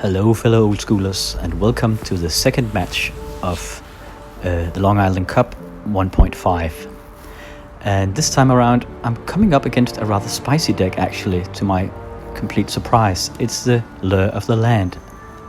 Hello, fellow old schoolers, and welcome to the second match of the Long Island Cup 1.5. And this time around, I'm coming up against a rather spicy deck, actually, to my complete surprise. It's the Lure of the Land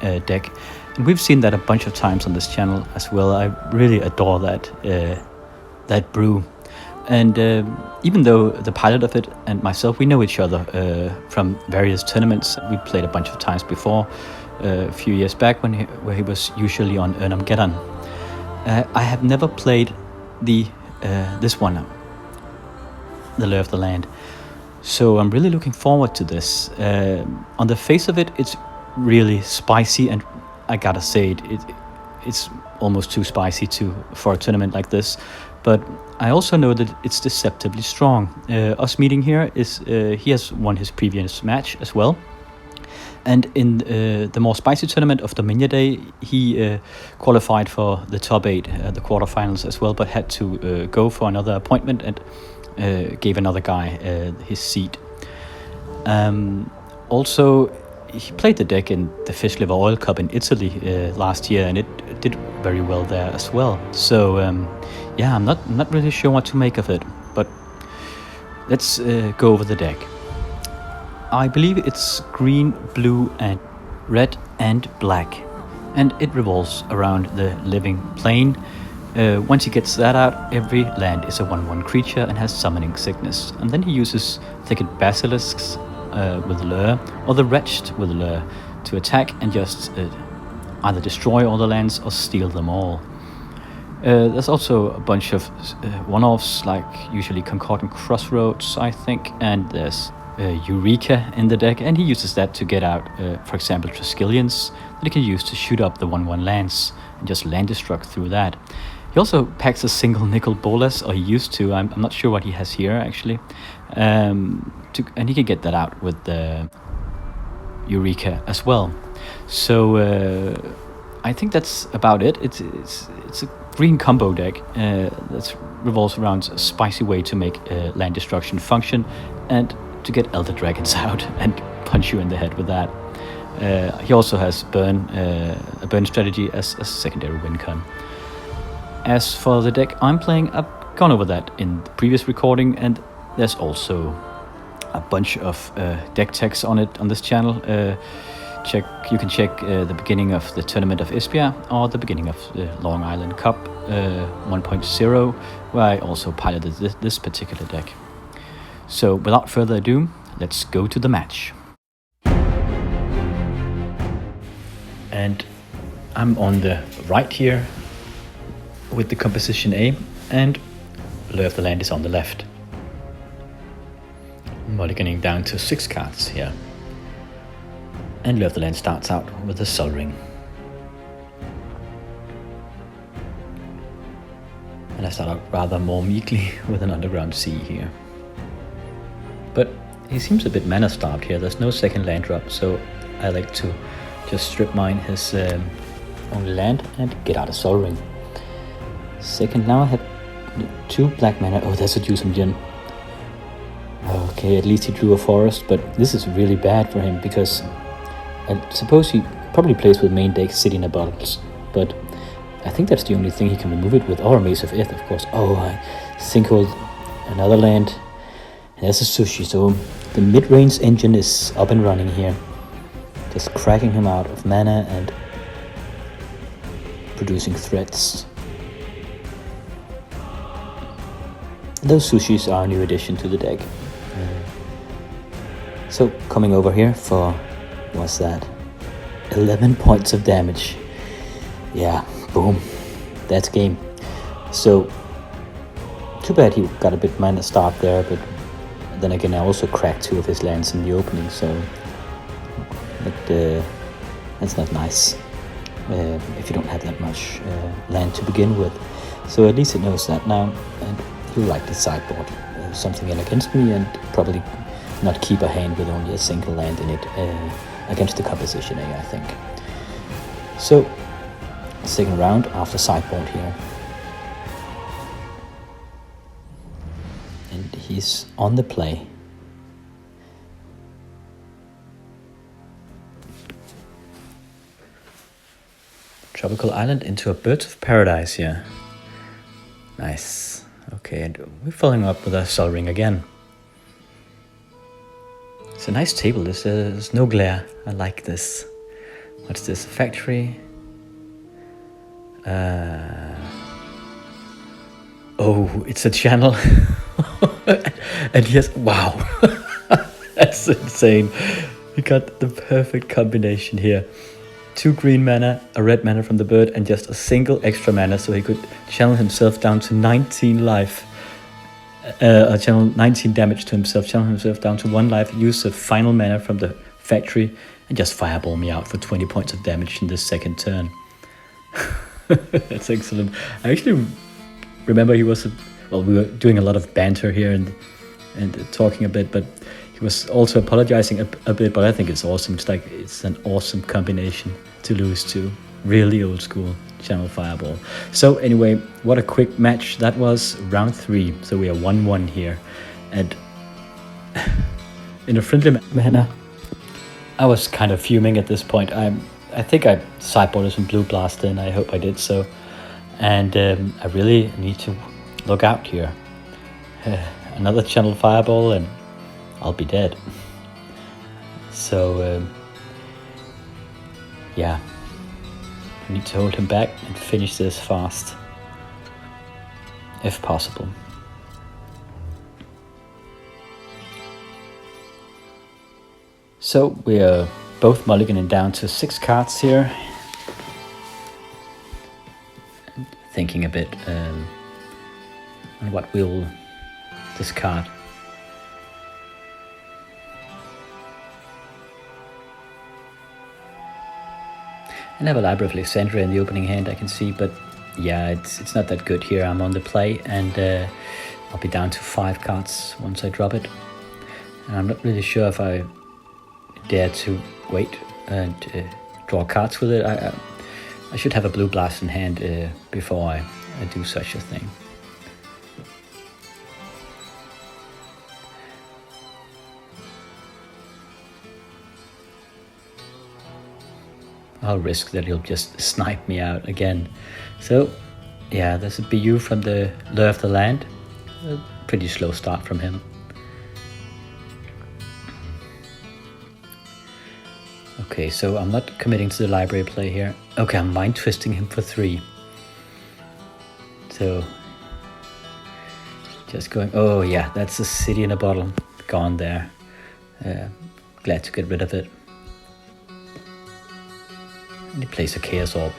deck, and we've seen that a bunch of times on this channel as well. I really adore that brew. And even though the pilot of it and myself, we know each other from various tournaments. We played a bunch of times before, a few years back where he was usually on Geddon. I have never played this one, the Lure of the Land. So I'm really looking forward to this. On the face of it, it's really spicy, and I gotta say it's almost too spicy for a tournament like this. But I also know that it's deceptively strong. Us meeting here is he has won his previous match as well. And in the more spicy tournament of Dominia Day, he qualified for the top 8, the quarterfinals as well, but had to go for another appointment and gave another guy his seat. Also, he played the deck in the Fish Liver Oil Cup in Italy last year, and it did very well there as well. So yeah, I'm not really sure what to make of it, but let's go over the deck. I believe it's green, blue, and red and black, and it revolves around the living plane. Once he gets that out, every land is a 1/1 creature and has summoning sickness, and then he uses Thicket Basilisks with Lure, or the Wretched with Lure, to attack and just either destroy all the lands or steal them all. There's also a bunch of one-offs, like usually Concordant Crossroads, I think, and there's Eureka in the deck, and he uses that to get out, for example, Triskelions that he can use to shoot up the 1/1 lands and just land destruct through that. He also packs a single nickel bolas, or he used to. I'm not sure what he has here actually, and he can get that out with the Eureka as well. So I think that's about it. It's a green combo deck that revolves around a spicy way to make land destruction function, and to get Elder Dragons out and punch you in the head with that. He also has a burn strategy as a secondary win con. As for the deck I'm playing, I've gone over that in the previous recording, and there's also a bunch of deck techs on it on this channel. You can check the beginning of the Tournament of Esbjerg or the beginning of the Long Island Cup 1.0, where I also piloted this particular deck. So without further ado, let's go to the match. And I'm on the right here with the composition A, and Lure of the Land is on the left. Mulliganing down to 6 cards here. And Lure of the Land starts out with a Sol Ring. And I start out rather more meekly with an Underground Sea here. But he seems a bit mana starved here. There's no second land drop, so I like to just strip mine his only land and get out a Sol Ring. Second, now I have 2 black mana. Oh, there's a Jusum Djinn. Okay, at least he drew a forest, but this is really bad for him because I suppose he probably plays with main deck City in a Bottles, but I think that's the only thing he can remove it with, or a Maze of Ith, of course. Oh, I sinkled another land. And there's a Sushi, so the mid-range engine is up and running here. Just cracking him out of mana and producing threats. Those Sushis are a new addition to the deck. So coming over here for, what's that? 11 points of damage. Yeah, boom. That's game. So, too bad he got a bit mana starved there, but then again I also cracked 2 of his lands in the opening, so that's not nice if you don't have that much land to begin with. So at least it knows that now, and he'll likely sideboard something in against me and probably not keep a hand with only a single land in it against the composition A, I think. So, second round after sideboard here. And he's on the play. Tropical Island into a Birds of Paradise here. Nice. Okay, and we're following up with a Sol Ring again. It's a nice table. There's no glare. I like this. What's this? Factory. Oh, it's a channel. And yes, wow. That's insane. He got the perfect combination here. 2 green mana, a red mana from the bird, and just a single extra mana, so he could channel himself down to 19 life. Channel 19 damage to himself, channel himself down to 1 life, use the final mana from the factory, and just fireball me out for 20 points of damage in this second turn. That's excellent. I actually remember he was, well, we were doing a lot of banter here and talking a bit, but he was also apologizing a bit, but I think it's awesome. It's an awesome combination to lose to. Really old school channel fireball. So anyway, what a quick match that was. Round 3, so we are 1-1 here, and in a friendly manner. I was kind of fuming at this point. I think I sideboarded some Blue Blaster, and I hope I did so. And I really need to look out here. Another channel fireball and I'll be dead. So yeah, I need to hold him back and finish this fast, if possible. So we are both mulliganing down to 6 cards here. Thinking a bit on what we'll discard. I have a Library of Alexandria in the opening hand, I can see, but yeah, it's not that good here. I'm on the play, and I'll be down to 5 cards once I drop it. And I'm not really sure if I dare to wait and draw cards with it. I should have a Blue Blast in hand before I do such a thing. I'll risk that he'll just snipe me out again. So yeah, there's a BU from the Lure of the Land. A pretty slow start from him. Okay, so I'm not committing to the library play here. Okay, I'm mind twisting him for 3. So just going, oh yeah, that's a city in a bottle. Gone there. Glad to get rid of it. And he plays a Chaos Orb.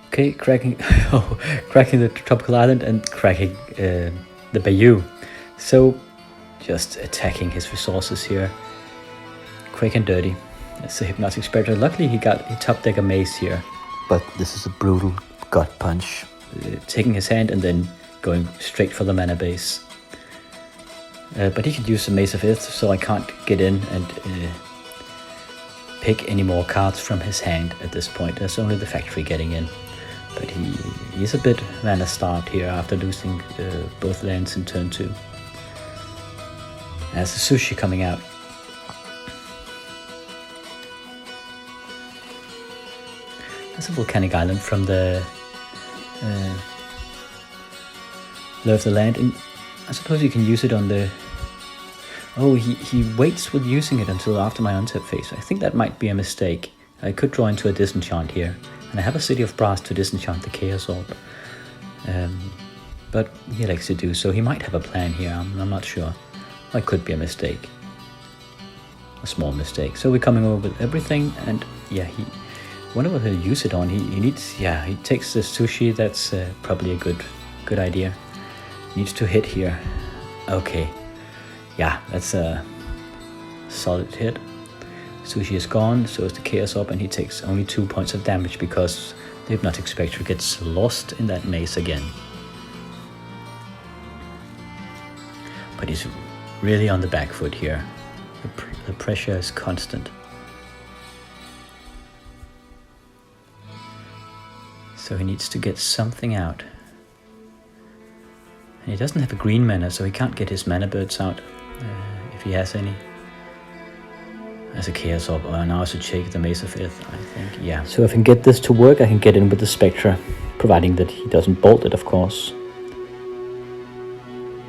Okay, cracking the Tropical Island and cracking the Bayou. So just attacking his resources here. Quick and dirty. That's a Hypnotic Spectre. Luckily he top deck a Mace here. But this is a brutal gut punch. Taking his hand and then going straight for the mana base. But he could use the Mace of Ith, so I can't get in and pick any more cards from his hand at this point. There's only the factory getting in. But he's a bit mana starved here after losing both lands in turn 2. There's the Sushi coming out. There's a Volcanic Island from the Lure of the Land. And I suppose you can use it on the... Oh, he waits with using it until after my untap phase. I think that might be a mistake. I could draw into a Disenchant here. And I have a City of Brass to disenchant the Chaos Orb. But he likes to do so. He might have a plan here, I'm not sure. That could be a mistake. A small mistake. So we're coming over with everything, and yeah, wonder what he'll use it on. He takes the Sushi. That's probably a good idea. Needs to hit here. Okay. Yeah, that's a solid hit. Sushi is gone, so is the Chaos Orb, and he takes only 2 points of damage because the Hypnotic Spectre gets lost in that maze again. But he's really on the back foot here. The pressure is constant. So he needs to get something out. And he doesn't have a green mana, so he can't get his mana birds out if he has any. as a Chaos Orb, and I should check the Mace of Ith, I think, yeah. So if I can get this to work, I can get in with the Spectre, providing that he doesn't bolt it, of course.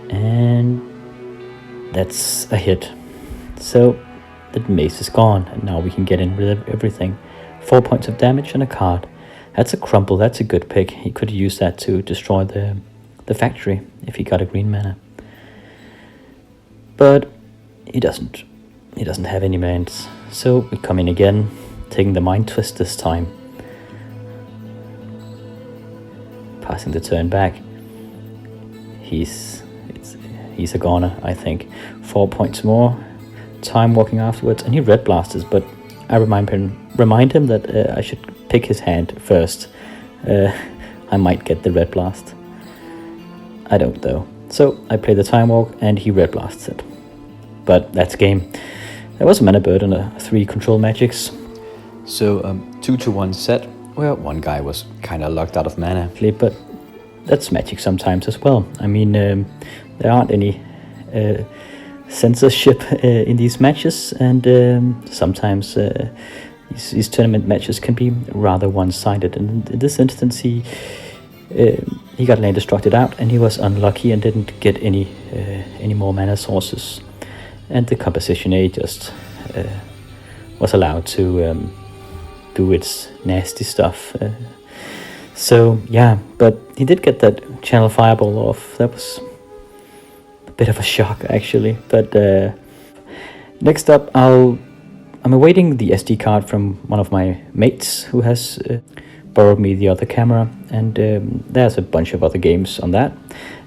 And that's a hit. So the Mace is gone, and now we can get in with everything. 4 points of damage and a card. That's a crumple, that's a good pick. He could use that to destroy the factory if he got a green mana. But he doesn't. He doesn't have any mans. So we come in again, taking the Mind Twist this time. Passing the turn back. He's a goner, I think. 4 points more. Time walking afterwards, and he red blasters, but I remind him that I should pick his hand first. I might get the red blast. I don't though. So I play the Time Walk and he red blasts it. But that's game. There was a mana bird and 3 control magics. So 2-1 set where one guy was kind of locked out of mana. But that's Magic sometimes as well. I mean, there aren't any censorship in these matches, and sometimes these tournament matches can be rather one-sided. And in this instance, he got land destructed out, and he was unlucky and didn't get any more mana sources. And the Composition A just was allowed to do its nasty stuff. So yeah, but he did get that Channel Fireball off. That was a bit of a shock, actually. But next up, I'm awaiting the SD card from one of my mates who has borrowed me the other camera, and there's a bunch of other games on that.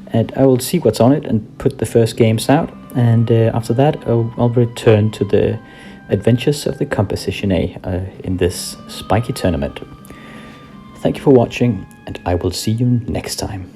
And I will see what's on it and put the first games out. And after that, I'll return to the adventures of the Composition A in this spiky tournament. Thank you for watching, and I will see you next time.